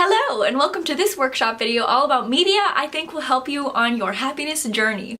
Hello, and welcome to this workshop video all about media I think will help you on your happiness journey.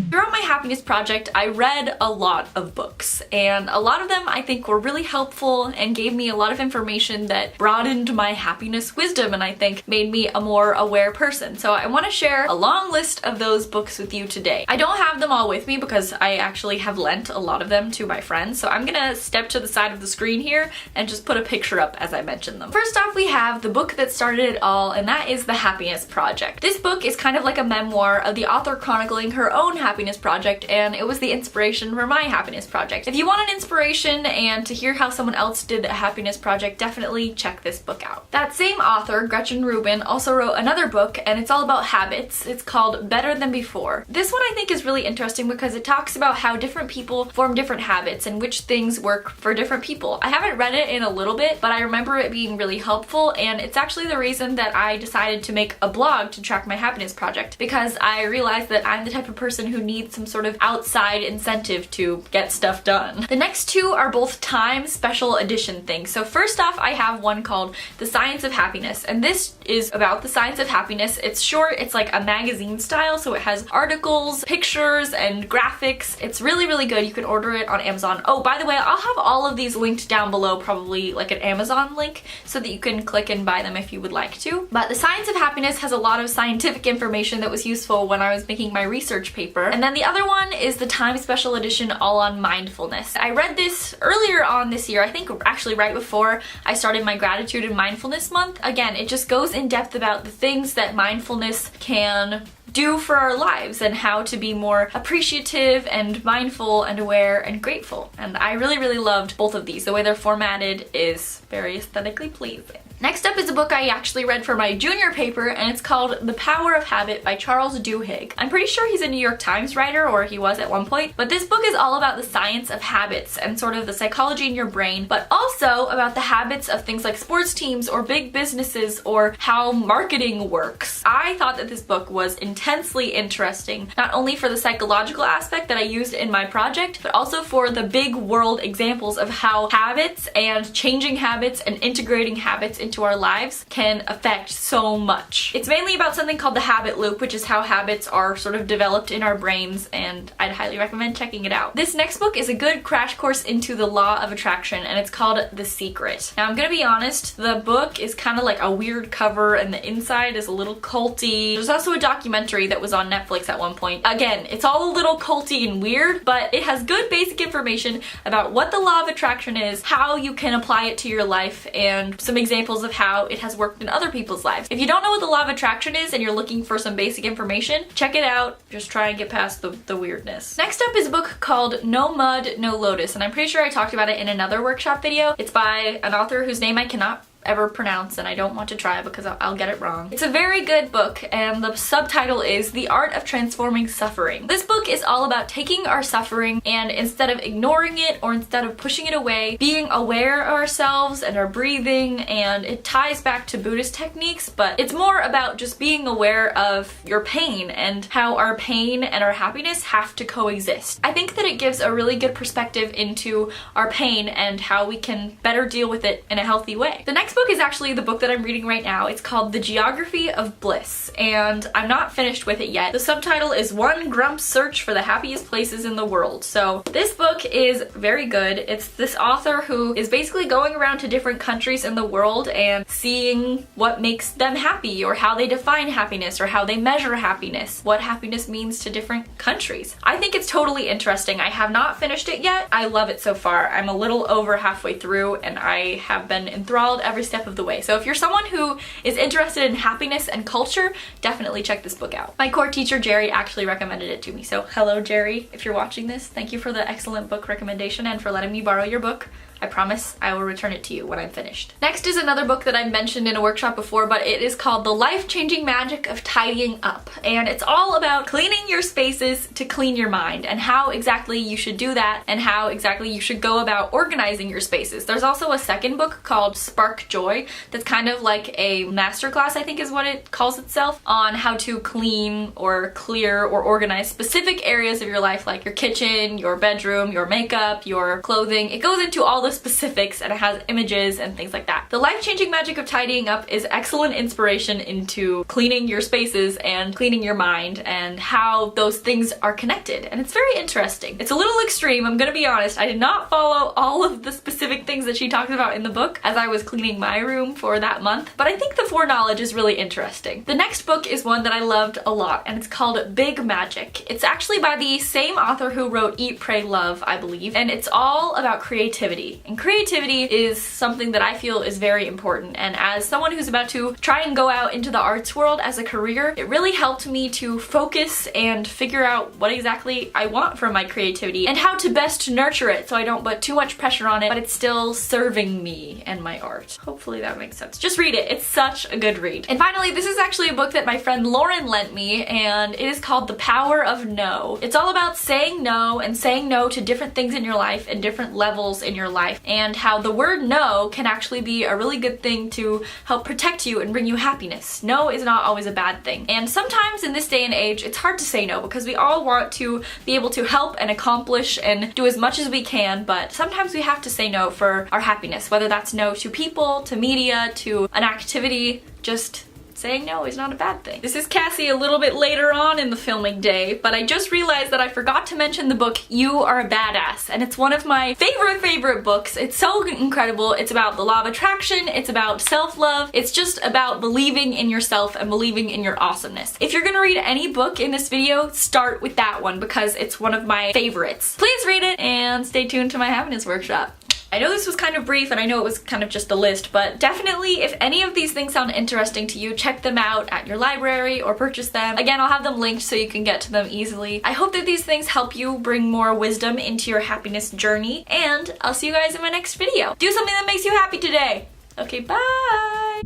Throughout my happiness project, I read a lot of books, and a lot of them I think were really helpful and gave me a lot of information that broadened my happiness wisdom and I think made me a more aware person. So I want to share a long list of those books with you today. I don't have them all with me because I actually have lent a lot of them to my friends, so I'm gonna step to the side of the screen here and just put a picture up as I mention them. First off, we have the book that started it all, and that is The Happiness Project. This book is kind of like a memoir of the author chronicling her own happiness project, and it was the inspiration for my happiness project. If you want an inspiration and to hear how someone else did a happiness project, definitely check this book out. That same author, Gretchen Rubin, also wrote another book, and it's all about habits. It's called Better Than Before. This one I think is really interesting because it talks about how different people form different habits and which things work for different people. I haven't read it in a little bit, but I remember it being really helpful, and it's actually the reason that I decided to make a blog to track my happiness project, because I realized that I'm the type of person who needs some sort of outside incentive to get stuff done. The next two are both Time special edition things. So first off, I have one called The Science of Happiness, and this is about the science of happiness. It's short, it's like a magazine style, so it has articles, pictures, and graphics. It's really, really good. You can order it on Amazon. Oh, by the way, I'll have all of these linked down below, probably like an Amazon link, so that you can click and buy them if you would like to. But The Science of Happiness has a lot of scientific information that was useful when I was making my research paper. And then the other one is the Time Special Edition all on mindfulness. I read this earlier on this year, I think actually right before I started my gratitude and mindfulness month. Again, it just goes in depth about the things that mindfulness can do for our lives and how to be more appreciative and mindful and aware and grateful. And I really, really loved both of these. The way they're formatted is very aesthetically pleasing. Next up is a book I actually read for my junior paper, and it's called The Power of Habit by Charles Duhigg. I'm pretty sure he's a New York Times writer, or he was at one point, but this book is all about the science of habits and sort of the psychology in your brain, but also about the habits of things like sports teams or big businesses or how marketing works. I thought that this book was intensely interesting, not only for the psychological aspect that I used in my project, but also for the big world examples of how habits and changing habits and integrating habits into our lives can affect so much. It's mainly about something called the habit loop, which is how habits are sort of developed in our brains, and I'd highly recommend checking it out. This next book is a good crash course into the law of attraction, and it's called The Secret. Now, I'm gonna be honest, the book is kind of like a weird cover and the inside is a little culty. There's also a documentary that was on Netflix at one point. Again, it's all a little culty and weird, but it has good basic information about what the law of attraction is, how you can apply it to your life, and some examples of how it has worked in other people's lives. If you don't know what the law of attraction is and you're looking for some basic information, check it out. Just try and get past the weirdness. Next up is a book called No Mud, No Lotus, and I'm pretty sure I talked about it in another workshop video. It's by an author whose name I cannot ever pronounce, and I don't want to try because I'll get it wrong. It's a very good book, and the subtitle is The Art of Transforming Suffering. This book is all about taking our suffering and instead of ignoring it or instead of pushing it away, being aware of ourselves and our breathing, and it ties back to Buddhist techniques, but it's more about just being aware of your pain and how our pain and our happiness have to coexist. I think that it gives a really good perspective into our pain and how we can better deal with it in a healthy way. The next book is actually the book that I'm reading right now. It's called The Geography of Bliss, and I'm not finished with it yet. The subtitle is One Grump's Search for the Happiest Places in the World. So this book is very good. It's this author who is basically going around to different countries in the world and seeing what makes them happy, or how they define happiness, or how they measure happiness, what happiness means to different countries. I think it's totally interesting. I have not finished it yet. I love it so far. I'm a little over halfway through, and I have been enthralled every step of the way. So if you're someone who is interested in happiness and culture, definitely check this book out. My core teacher Jerry actually recommended it to me, so hello Jerry, if you're watching this, thank you for the excellent book recommendation and for letting me borrow your book. I promise I will return it to you when I'm finished. Next is another book that I mentioned in a workshop before, but it is called The Life-Changing Magic of Tidying Up. And it's all about cleaning your spaces to clean your mind, and how exactly you should do that, and how exactly you should go about organizing your spaces. There's also a second book called Spark Joy that's kind of like a masterclass, I think is what it calls itself, on how to clean or clear or organize specific areas of your life, like your kitchen, your bedroom, your makeup, your clothing. It goes into all the specifics and it has images and things like that. The Life-Changing Magic of Tidying Up is excellent inspiration into cleaning your spaces and cleaning your mind and how those things are connected, and it's very interesting. It's a little extreme, I'm gonna be honest. I did not follow all of the specific things that she talks about in the book as I was cleaning my room for that month, but I think the foreknowledge is really interesting. The next book is one that I loved a lot, and it's called Big Magic. It's actually by the same author who wrote Eat, Pray, Love, I believe, and it's all about creativity. And creativity is something that I feel is very important, and as someone who's about to try and go out into the arts world as a career, it really helped me to focus and figure out what exactly I want from my creativity and how to best nurture it so I don't put too much pressure on it, but it's still serving me and my art. Hopefully that makes sense. Just read it. It's such a good read. And finally, this is actually a book that my friend Lauren lent me, and it is called The Power of No. It's all about saying no and saying no to different things in your life and different levels in your life, and how the word no can actually be a really good thing to help protect you and bring you happiness. No is not always a bad thing. And sometimes in this day and age, it's hard to say no because we all want to be able to help and accomplish and do as much as we can, but sometimes we have to say no for our happiness, whether that's no to people, to media, to an activity. Just saying no is not a bad thing. This is Cassie a little bit later on in the filming day, but I just realized that I forgot to mention the book You Are a Badass, and it's one of my favorite books. It's so incredible. It's about the law of attraction, it's about self-love, it's just about believing in yourself and believing in your awesomeness. If you're gonna read any book in this video, start with that one because it's one of my favorites. Please read it and stay tuned to my happiness workshop. I know this was kind of brief and I know it was kind of just a list, but definitely if any of these things sound interesting to you, check them out at your library or purchase them. Again, I'll have them linked so you can get to them easily. I hope that these things help you bring more wisdom into your happiness journey, and I'll see you guys in my next video. Do something that makes you happy today. Okay, bye!